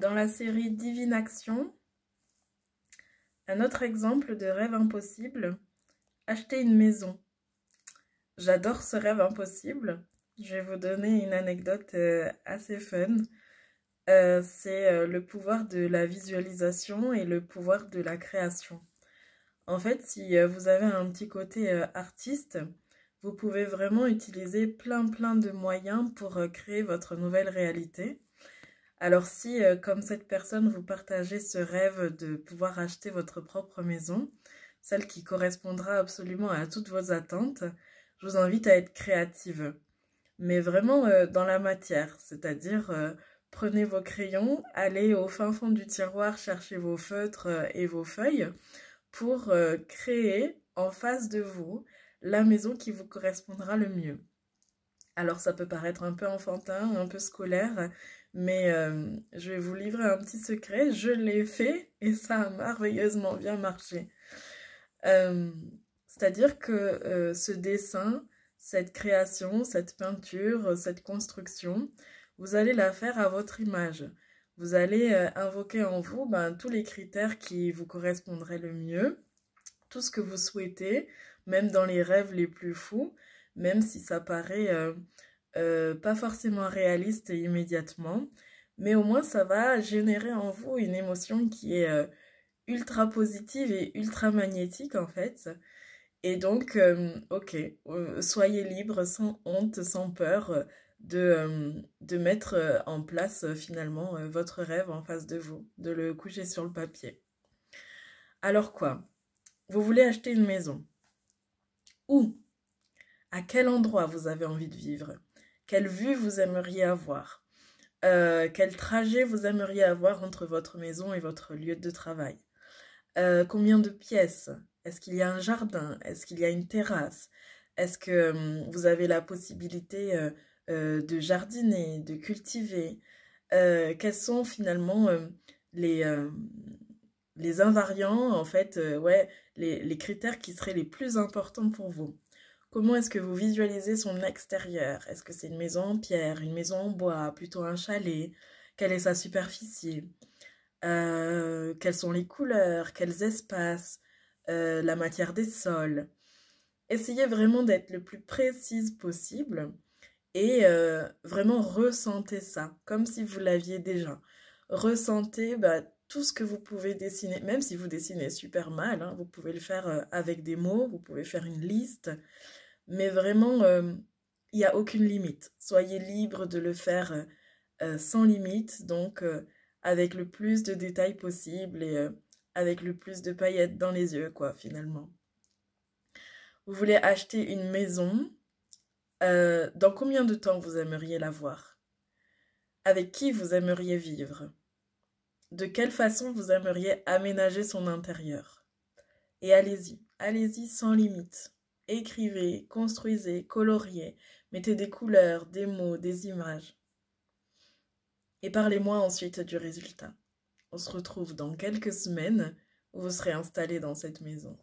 Dans la série Divine Action, un autre exemple de rêve impossible, acheter une maison. J'adore ce rêve impossible. Je vais vous donner une anecdote assez fun. C'est le pouvoir de la visualisation et le pouvoir de la création. En fait, si vous avez un petit côté artiste, vous pouvez vraiment utiliser plein de moyens pour créer votre nouvelle réalité. Alors si, comme cette personne, vous partagez ce rêve de pouvoir acheter votre propre maison, celle qui correspondra absolument à toutes vos attentes, je vous invite à être créative. Mais vraiment dans la matière, c'est-à-dire prenez vos crayons, allez au fin fond du tiroir chercher vos feutres et vos feuilles pour créer en face de vous la maison qui vous correspondra le mieux. Alors ça peut paraître un peu enfantin, un peu scolaire, mais je vais vous livrer un petit secret, je l'ai fait et ça a merveilleusement bien marché. C'est-à-dire que ce dessin, cette création, cette peinture, cette construction, vous allez la faire à votre image. Vous allez invoquer en vous tous les critères qui vous correspondraient le mieux, tout ce que vous souhaitez, même dans les rêves les plus fous, même si ça paraît pas forcément réaliste immédiatement, mais au moins ça va générer en vous une émotion qui est ultra positive et ultra magnétique en fait. Et donc, ok, soyez libre, sans honte, sans peur de mettre en place finalement votre rêve en face de vous, de le coucher sur le papier. Alors quoi? Vous voulez acheter une maison. Où? À quel endroit vous avez envie de vivre? Quelle vue vous aimeriez avoir? Quel trajet vous aimeriez avoir entre votre maison et votre lieu de travail? Combien de pièces? Est-ce qu'il y a un jardin? Est-ce qu'il y a une terrasse? Est-ce que vous avez la possibilité de jardiner, de cultiver? Quels sont finalement les, les invariants, en fait, ouais, les critères qui seraient les plus importants pour vous? Comment est-ce que vous visualisez son extérieur? Est-ce que c'est une maison en pierre, une maison en bois, plutôt un chalet? Quelle est sa superficie? Quelles sont les couleurs? Quels espaces? La matière des sols? Essayez vraiment d'être le plus précise possible et vraiment ressentez ça, comme si vous l'aviez déjà. Ressentez tout ce que vous pouvez dessiner, même si vous dessinez super mal, hein, vous pouvez le faire avec des mots, vous pouvez faire une liste, mais vraiment, il n'y a aucune limite. Soyez libre de le faire sans limite, donc avec le plus de détails possible et avec le plus de paillettes dans les yeux, quoi, finalement. Vous voulez acheter une maison, dans combien de temps vous aimeriez l'avoir? Avec qui vous aimeriez vivre? De quelle façon vous aimeriez aménager son intérieur? Et allez-y, allez-y sans limite. Écrivez, construisez, coloriez, mettez des couleurs, des mots, des images. Et parlez-moi ensuite du résultat. On se retrouve dans quelques semaines où vous serez installé dans cette maison.